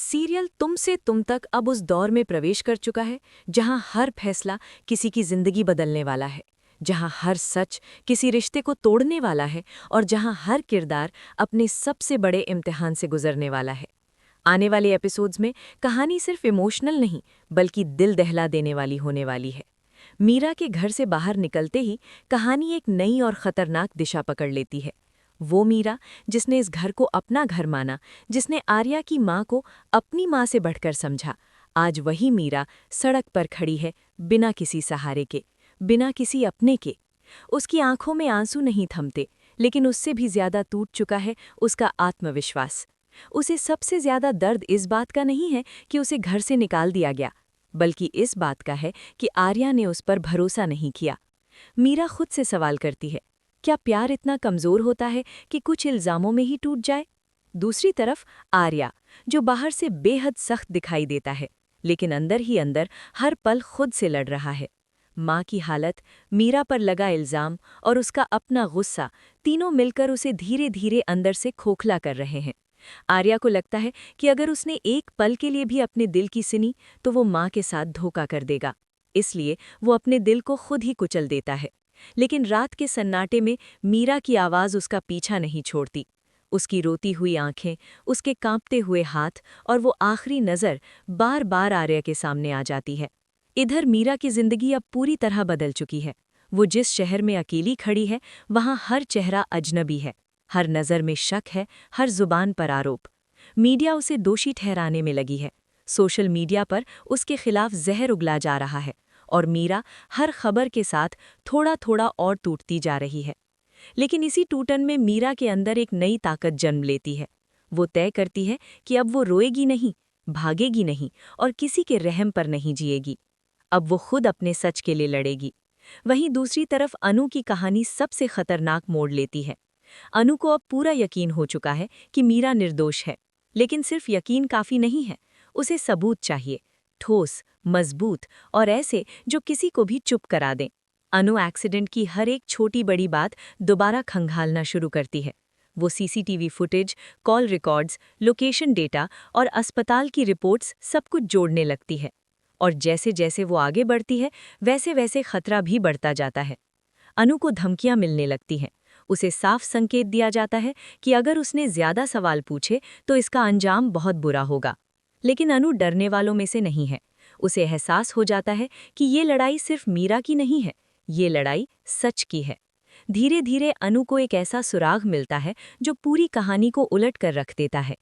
Serial तुम से तुम तक अब उस दौर में प्रवेश कर चुका है जहां हर फैसला किसी की जिंदगी बदलने वाला है, जहां हर सच किसी रिश्ते को तोड़ने वाला है और जहां हर किरदार अपने सबसे बड़े इम्तिहान से गुजरने वाला है। आने वाले एपिसोड्स में कहानी सिर्फ इमोशनल नहीं बल्कि दिल दहला देने वाली होने वाली है। मीरा के घर से बाहर निकलते ही कहानी एक नई और खतरनाक दिशा पकड़ लेती है। वो मीरा जिसने इस घर को अपना घर माना, जिसने आर्या की माँ को अपनी माँ से बढ़कर समझा, आज वही मीरा सड़क पर खड़ी है, बिना किसी सहारे के, बिना किसी अपने के। उसकी आंखों में आंसू नहीं थमते, लेकिन उससे भी ज्यादा टूट चुका है उसका आत्मविश्वास। उसे सबसे ज्यादा दर्द इस बात का नहीं है कि उसे घर से निकाल दिया गया, बल्कि इस बात का है कि आर्या ने उस पर भरोसा नहीं किया। मीरा खुद से सवाल करती है, क्या प्यार इतना कमजोर होता है कि कुछ इल्जामों में ही टूट जाए? दूसरी तरफ आर्या, जो बाहर से बेहद सख्त दिखाई देता है, लेकिन अंदर ही अंदर हर पल खुद से लड़ रहा है। माँ की हालत, मीरा पर लगा इल्जाम और उसका अपना गुस्सा, तीनों मिलकर उसे धीरे धीरे अंदर से खोखला कर रहे हैं। आर्या को लगता है कि अगर उसने एक पल के लिए भी अपने दिल की सुनी तो वो माँ के साथ धोखा कर देगा, इसलिए वो अपने दिल को खुद ही कुचल देता है। लेकिन रात के सन्नाटे में मीरा की आवाज़ उसका पीछा नहीं छोड़ती। उसकी रोती हुई आंखें, उसके कांपते हुए हाथ और वो आखिरी नज़र बार बार आर्या के सामने आ जाती है। इधर मीरा की जिंदगी अब पूरी तरह बदल चुकी है। वो जिस शहर में अकेली खड़ी है, वहाँ हर चेहरा अजनबी है, हर नज़र में शक है, हर जुबान पर आरोप। मीडिया उसे दोषी ठहराने में लगी है। सोशल मीडिया पर उसके खिलाफ जहर उगला जा रहा है और मीरा हर खबर के साथ थोड़ा थोड़ा और टूटती जा रही है। लेकिन इसी टूटन में मीरा के अंदर एक नई ताकत जन्म लेती है। वो तय करती है कि अब वो रोएगी नहीं, भागेगी नहीं और किसी के रहम पर नहीं जिएगी। अब वो खुद अपने सच के लिए लड़ेगी। वहीं दूसरी तरफ अनु की कहानी सबसे खतरनाक मोड़ लेती है। अनु को अब पूरा यकीन हो चुका है कि मीरा निर्दोष है, लेकिन सिर्फ यकीन काफी नहीं है, उसे सबूत चाहिए, ठोस, मजबूत और ऐसे जो किसी को भी चुप करा दें। अनु एक्सीडेंट की हर एक छोटी बड़ी बात दोबारा खंगालना शुरू करती है। वो CCTV footage, call records, location data और अस्पताल की रिपोर्ट्स सब कुछ जोड़ने लगती है। और जैसे जैसे वो आगे बढ़ती है, वैसे वैसे खतरा भी बढ़ता जाता है। अनु को धमकियां मिलने लगती हैं। उसे साफ संकेत दिया जाता है कि अगर उसने ज्यादा सवाल पूछे तो इसका अंजाम बहुत बुरा होगा। लेकिन अनु डरने वालों में से नहीं है। उसे एहसास हो जाता है कि ये लड़ाई सिर्फ मीरा की नहीं है, ये लड़ाई सच की है। धीरे धीरे अनु को एक ऐसा सुराग मिलता है जो पूरी कहानी को उलट कर रख देता है।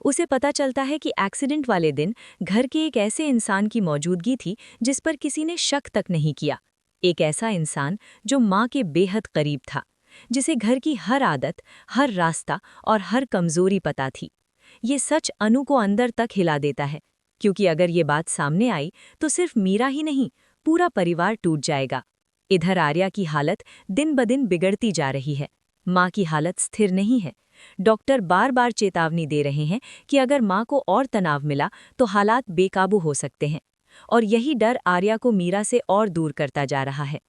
उसे पता चलता है कि एक्सीडेंट वाले दिन घर के एक ऐसे इंसान की मौजूदगी थी जिस पर किसी ने शक तक नहीं किया। एक ऐसा इंसान जो माँ के बेहद करीब था, जिसे घर की हर आदत, हर रास्ता और हर कमजोरी पता थी। ये सच अनु को अंदर तक हिला देता है, क्योंकि अगर ये बात सामने आई तो सिर्फ मीरा ही नहीं, पूरा परिवार टूट जाएगा। इधर आर्या की हालत दिन ब दिन बिगड़ती जा रही है। माँ की हालत स्थिर नहीं है। डॉक्टर बार बार चेतावनी दे रहे हैं कि अगर माँ को और तनाव मिला तो हालात बेकाबू हो सकते हैं, और यही डर आर्या को मीरा से और दूर करता जा रहा है।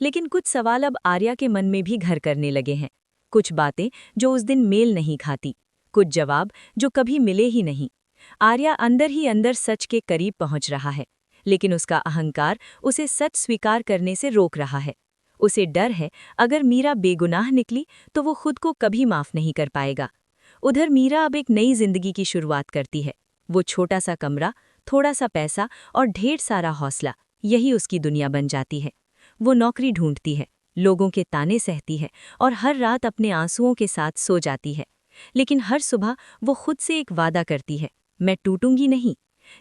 लेकिन कुछ सवाल अब आर्या के मन में भी घर करने लगे हैं। कुछ बातें जो उस दिन मेल नहीं खाती, कुछ जवाब जो कभी मिले ही नहीं। आर्या अंदर ही अंदर सच के करीब पहुंच रहा है, लेकिन उसका अहंकार उसे सच स्वीकार करने से रोक रहा है। उसे डर है, अगर मीरा बेगुनाह निकली तो वो खुद को कभी माफ नहीं कर पाएगा। उधर मीरा अब एक नई जिंदगी की शुरुआत करती है। वो छोटा सा कमरा, थोड़ा सा पैसा और ढेर सारा हौसला, यही उसकी दुनिया बन जाती है। वो नौकरी ढूंढती है, लोगों के ताने सहती है और हर रात अपने आंसुओं के साथ सो जाती है। लेकिन हर सुबह वो खुद से एक वादा करती है, मैं टूटूंगी नहीं।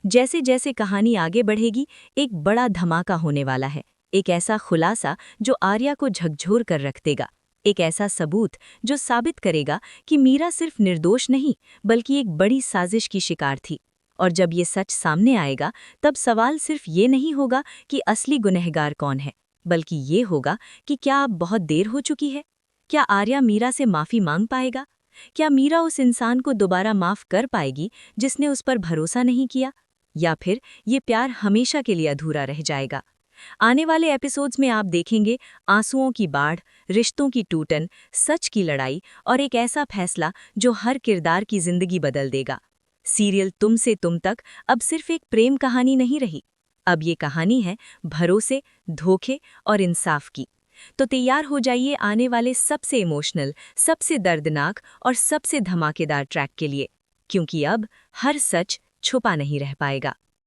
जैसे जैसे कहानी आगे बढ़ेगी, एक बड़ा धमाका होने वाला है। एक ऐसा खुलासा जो आर्या को झकझोर कर रख देगा। एक ऐसा सबूत जो साबित करेगा कि मीरा सिर्फ निर्दोष नहीं, बल्कि एक बड़ी साजिश की शिकार थी। और जब ये सच सामने आएगा, तब सवाल सिर्फ ये नहीं होगा कि असली गुनहगार कौन है, बल्कि ये होगा कि क्या अब बहुत देर हो चुकी है? क्या आर्या मीरा से माफी मांग पाएगा? क्या मीरा उस इंसान को दोबारा माफ कर पाएगी जिसने उस पर भरोसा नहीं किया? या फिर ये प्यार हमेशा के लिए अधूरा रह जाएगा? आने वाले एपिसोड्स में आप देखेंगे आंसुओं की बाढ़, रिश्तों की टूटन, सच की लड़ाई और एक ऐसा फैसला जो हर किरदार की जिंदगी बदल देगा। सीरियल तुम से तुम तक अब सिर्फ एक प्रेम कहानी नहीं रही। अब ये कहानी है भरोसे, धोखे और इंसाफ की। तो तैयार हो जाइए आने वाले सबसे इमोशनल, सबसे दर्दनाक और सबसे धमाकेदार ट्रैक के लिए, क्योंकि अब हर सच छुपा नहीं रह पाएगा।